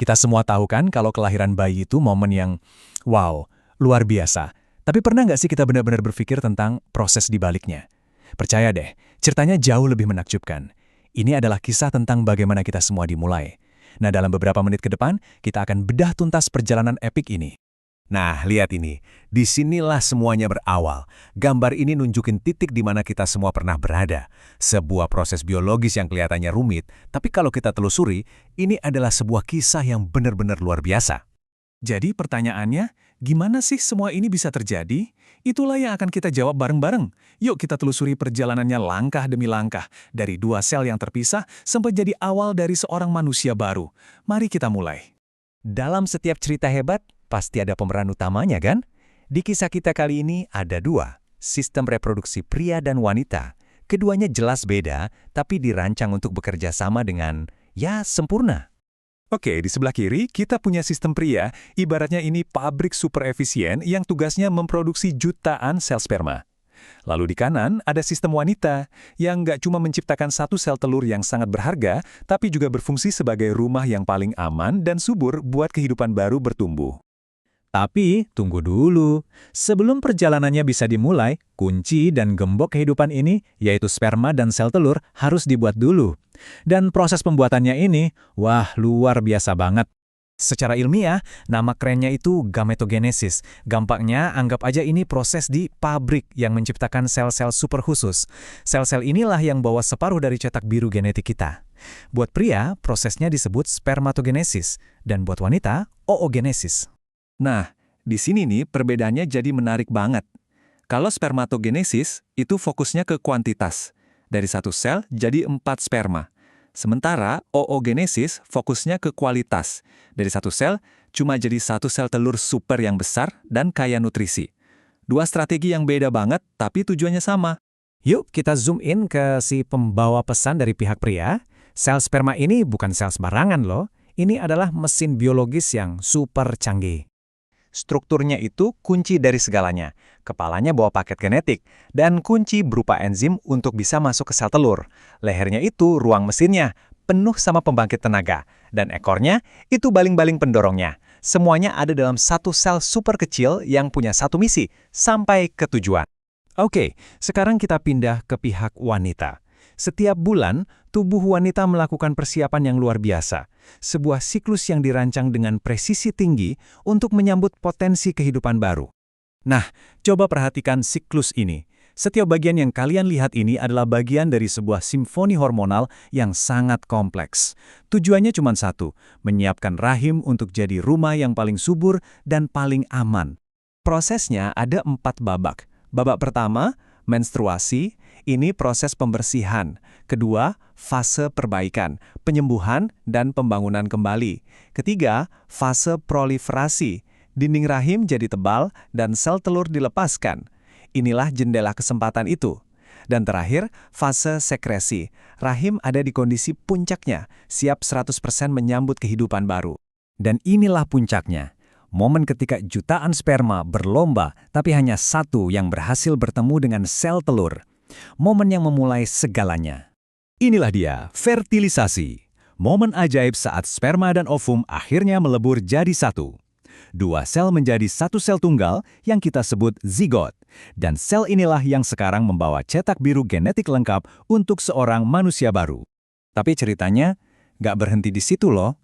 Kita semua tahu kan kalau kelahiran bayi itu momen yang, wow, luar biasa. Tapi pernah nggak sih kita benar-benar berpikir tentang proses di baliknya? Percaya deh, ceritanya jauh lebih menakjubkan. Ini adalah kisah tentang bagaimana kita semua dimulai. Nah, dalam beberapa menit ke depan, kita akan bedah tuntas perjalanan epik ini. Nah, lihat ini. Disinilah semuanya berawal. Gambar ini nunjukin titik di mana kita semua pernah berada. Sebuah proses biologis yang kelihatannya rumit, tapi kalau kita telusuri, ini adalah sebuah kisah yang benar-benar luar biasa. Jadi pertanyaannya, gimana sih semua ini bisa terjadi? Itulah yang akan kita jawab bareng-bareng. Yuk kita telusuri perjalanannya langkah demi langkah, dari dua sel yang terpisah sampai jadi awal dari seorang manusia baru. Mari kita mulai. Dalam setiap cerita hebat, pasti ada pemeran utamanya kan? Di kisah kita kali ini ada dua, sistem reproduksi pria dan wanita. Keduanya jelas beda, tapi dirancang untuk bekerja sama dengan, sempurna. Oke, di sebelah kiri kita punya sistem pria, ibaratnya ini pabrik super efisien yang tugasnya memproduksi jutaan sel sperma. Lalu di kanan ada sistem wanita, yang nggak cuma menciptakan satu sel telur yang sangat berharga, tapi juga berfungsi sebagai rumah yang paling aman dan subur buat kehidupan baru bertumbuh. Tapi, tunggu dulu. Sebelum perjalanannya bisa dimulai, kunci dan gembok kehidupan ini, yaitu sperma dan sel telur, harus dibuat dulu. Dan proses pembuatannya ini, wah, luar biasa banget. Secara ilmiah, nama kerennya itu gametogenesis. Gampangnya, anggap aja ini proses di pabrik yang menciptakan sel-sel super khusus. Sel-sel inilah yang bawa separuh dari cetak biru genetik kita. Buat pria, prosesnya disebut spermatogenesis, dan buat wanita, oogenesis. Nah, di sini nih perbedaannya jadi menarik banget. Kalau spermatogenesis, itu fokusnya ke kuantitas. Dari satu sel jadi 4 sperma. Sementara oogenesis fokusnya ke kualitas. Dari satu sel, cuma jadi satu sel telur super yang besar dan kaya nutrisi. Dua strategi yang beda banget, tapi tujuannya sama. Yuk kita zoom in ke si pembawa pesan dari pihak pria. Sel sperma ini bukan sel sembarangan loh. Ini adalah mesin biologis yang super canggih. Strukturnya itu kunci dari segalanya. Kepalanya bawa paket genetik, dan kunci berupa enzim untuk bisa masuk ke sel telur. Lehernya itu ruang mesinnya, penuh sama pembangkit tenaga. Dan ekornya itu baling-baling pendorongnya. Semuanya ada dalam satu sel super kecil yang punya satu misi, sampai ke tujuan. Oke, sekarang kita pindah ke pihak wanita. Setiap bulan, tubuh wanita melakukan persiapan yang luar biasa. Sebuah siklus yang dirancang dengan presisi tinggi untuk menyambut potensi kehidupan baru. Nah, coba perhatikan siklus ini. Setiap bagian yang kalian lihat ini adalah bagian dari sebuah simfoni hormonal yang sangat kompleks. Tujuannya cuma satu, menyiapkan rahim untuk jadi rumah yang paling subur dan paling aman. Prosesnya ada 4 babak. Babak pertama, menstruasi, ini proses pembersihan. Kedua, fase perbaikan, penyembuhan dan pembangunan kembali. Ketiga, fase proliferasi. Dinding rahim jadi tebal dan sel telur dilepaskan. Inilah jendela kesempatan itu. Dan terakhir, fase sekresi. Rahim ada di kondisi puncaknya, siap 100% menyambut kehidupan baru. Dan inilah puncaknya. Momen ketika jutaan sperma berlomba, tapi hanya satu yang berhasil bertemu dengan sel telur. Momen yang memulai segalanya. Inilah dia, fertilisasi. Momen ajaib saat sperma dan ovum akhirnya melebur jadi satu. Dua sel menjadi satu sel tunggal yang kita sebut zigot. Dan sel inilah yang sekarang membawa cetak biru genetik lengkap untuk seorang manusia baru. Tapi ceritanya nggak berhenti di situ loh.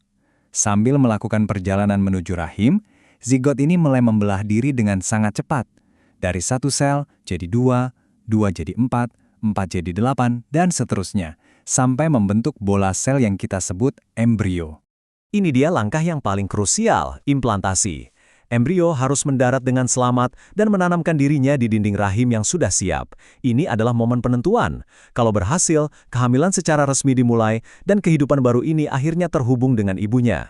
Sambil melakukan perjalanan menuju rahim, zigot ini mulai membelah diri dengan sangat cepat. Dari satu sel jadi 2, 2 jadi 4, 4 jadi 8, dan seterusnya, sampai membentuk bola sel yang kita sebut embrio. Ini dia langkah yang paling krusial, implantasi. Embrio harus mendarat dengan selamat dan menanamkan dirinya di dinding rahim yang sudah siap. Ini adalah momen penentuan. Kalau berhasil, kehamilan secara resmi dimulai, dan kehidupan baru ini akhirnya terhubung dengan ibunya.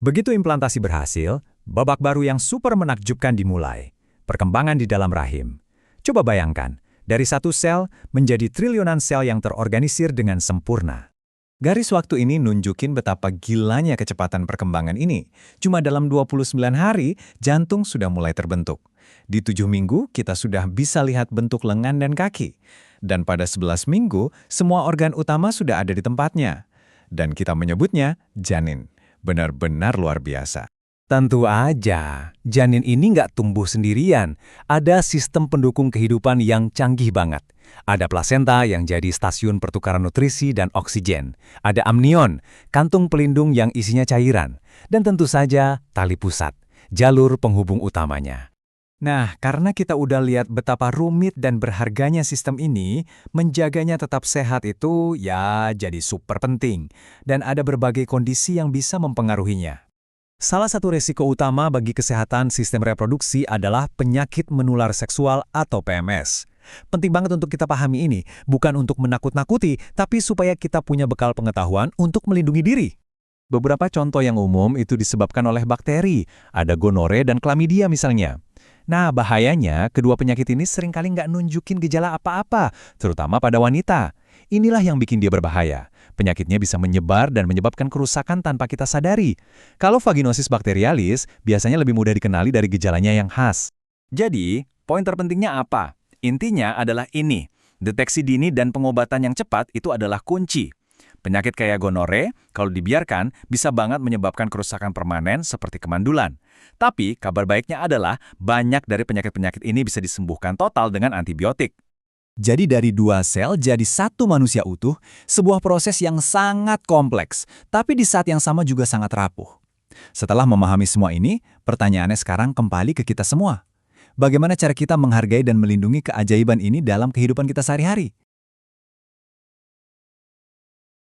Begitu implantasi berhasil, babak baru yang super menakjubkan dimulai. Perkembangan di dalam rahim. Coba bayangkan, dari satu sel menjadi triliunan sel yang terorganisir dengan sempurna. Garis waktu ini nunjukin betapa gilanya kecepatan perkembangan ini. Cuma dalam 29 hari, jantung sudah mulai terbentuk. Di 7 minggu, kita sudah bisa lihat bentuk lengan dan kaki. Dan pada 11 minggu, semua organ utama sudah ada di tempatnya. Dan kita menyebutnya janin. Benar-benar luar biasa. Tentu aja, janin ini nggak tumbuh sendirian. Ada sistem pendukung kehidupan yang canggih banget. Ada plasenta yang jadi stasiun pertukaran nutrisi dan oksigen. Ada amnion, kantung pelindung yang isinya cairan. Dan tentu saja tali pusat, jalur penghubung utamanya. Nah, karena kita udah lihat betapa rumit dan berharganya sistem ini, menjaganya tetap sehat itu ya jadi super penting. Dan ada berbagai kondisi yang bisa mempengaruhinya. Salah satu resiko utama bagi kesehatan sistem reproduksi adalah penyakit menular seksual atau PMS. Penting banget untuk kita pahami ini, bukan untuk menakut-nakuti, tapi supaya kita punya bekal pengetahuan untuk melindungi diri. Beberapa contoh yang umum itu disebabkan oleh bakteri, ada gonore dan klamidia misalnya. Nah, bahayanya kedua penyakit ini seringkali nggak nunjukin gejala apa-apa, terutama pada wanita. Inilah yang bikin dia berbahaya. Penyakitnya bisa menyebar dan menyebabkan kerusakan tanpa kita sadari. Kalau vaginosis bakterialis, biasanya lebih mudah dikenali dari gejalanya yang khas. Jadi, poin terpentingnya apa? Intinya adalah ini. Deteksi dini dan pengobatan yang cepat itu adalah kunci. Penyakit kayak gonore, kalau dibiarkan, bisa banget menyebabkan kerusakan permanen seperti kemandulan. Tapi, kabar baiknya adalah banyak dari penyakit-penyakit ini bisa disembuhkan total dengan antibiotik. Jadi dari 2 sel jadi 1 manusia utuh, sebuah proses yang sangat kompleks, tapi di saat yang sama juga sangat rapuh. Setelah memahami semua ini, pertanyaannya sekarang kembali ke kita semua. Bagaimana cara kita menghargai dan melindungi keajaiban ini dalam kehidupan kita sehari-hari?